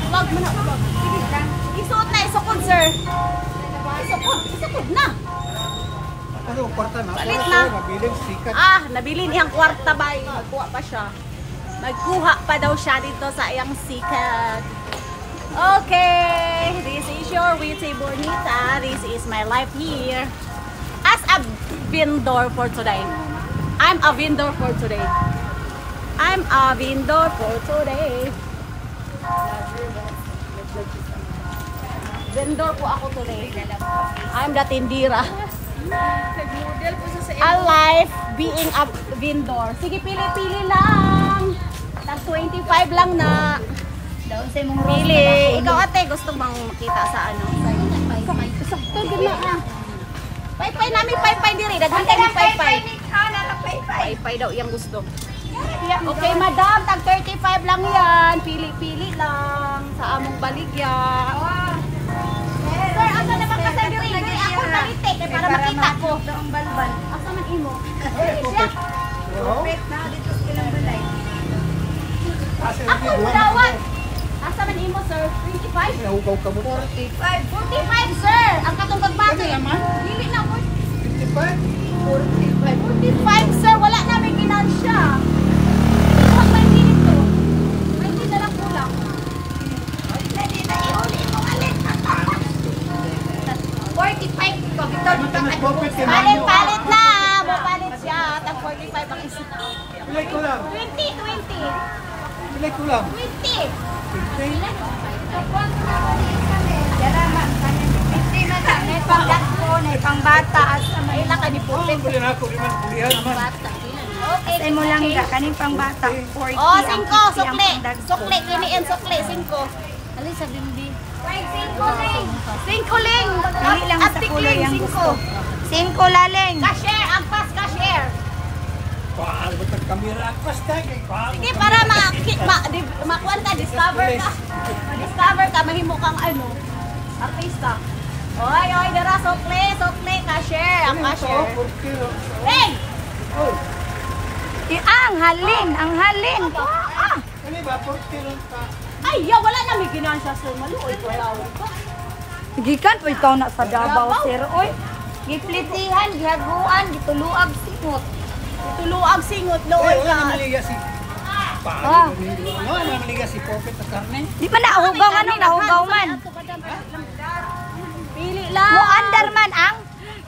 Vlog mo na, vlog. Sige lang. Isuot na, isukod, sir. Isukod na. Ano, kwarta na? Palit na. Nabiling sikat. Ah, nabili niyang kwarta ba? Magkuha pa siya. Magkuha pa daw siya dito sa iyang sikat. Okay, this is your Witty Bonita. This is my life here as a vendor for today. I'm a vendor for today. I'm a vendor for today. Vendor po ako today. I'm the tindira. A life being a vendor. Sige, pili-pili lang. Tag 25 lang na. Pili. Ikaw ate, gusto bang makita sa ano? Sakto din na. Paypay namin, paypay diri. Daghan kami paypay. Paypay daw yung gusto. Okay, madam, tag 35 lang yan. Pili-pili lang sa among baligya. Sir, asa na bang kasi diri? Ako talite kay para makita ko. Ang balbal. Asa man imo? Perfect na dito sa ilang balay. Ako dawat. Asa man imo, sir? 25? Nahugaw ka mo. 45, sir. Ang katong pagbati. Dili na mo. 55? 45, sir. Wala na may ginansya. Huwag may dito. May hindi na lang kulang. Hindi na iuli mo alit. 45 ko. Palit na. Mapalit siya. Tag 45 ang isa. Pilay ko lang. 20. Pilay ko lang. 20. 50? May pangdakpo, may pangbata. May laka ni Oh, buli na ako. Liman, bulihan naman. Okay. Say mo lang ka, kaning pangbata. 40 Oh, ang 5. 50 ang Sukli. pandagko. Sukli. Kiniin sukli. 5. Alin sa bimbi? 5 ling. Dili lang sa kulay ang gusto. 5 laling. Cashier. Agpas cashier. Paano ba itong kamera? Basta kay paano. Sige, para makuan ka. Discover ka. Discover ka. Mahimo kang ano. Artista. Oy, dara. Sukli. Cashier. Ang cashier. Hey! Ang halin. Ano ba? 40 lang ka. Ay, wala na may ginansya, sir. Maluoy ko daw. Gikan pa ikaw na sa Davao, sir. Oy, giplitihan, gihaguan, gituluag singot. Tuluag singot, looy Wala ka. na maliga si... Ah. Paano? Wala na maliga si Prophet at Carmen. Di ba nahugaw nahugaw man. Pili lang. Mo andar man ang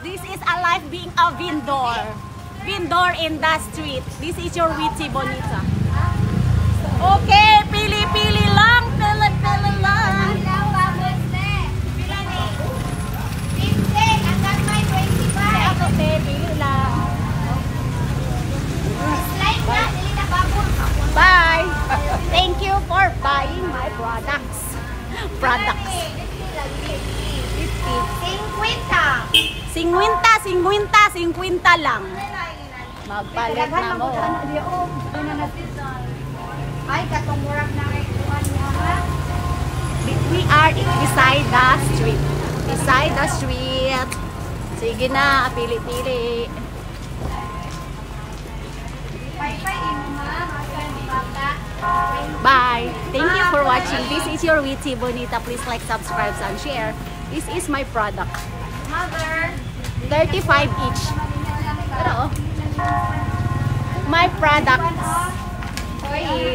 This is a life being a vendor. Vendor in the street. This is your Witty Bonita. Okay, pili-pili lang. Pili lang. Ako, pili lang. Bye. Thank you for buying my products. 50 lang. Magpalit na mo. ay katong murag na kay kuan niya ha. We are beside the street. Beside the street. Sige na, pili-pili. Bye. Thank you for watching. This is your Witty Bonita. Please like, subscribe, and share. This is my product. Mother 35 each. Pero, my products. Oy,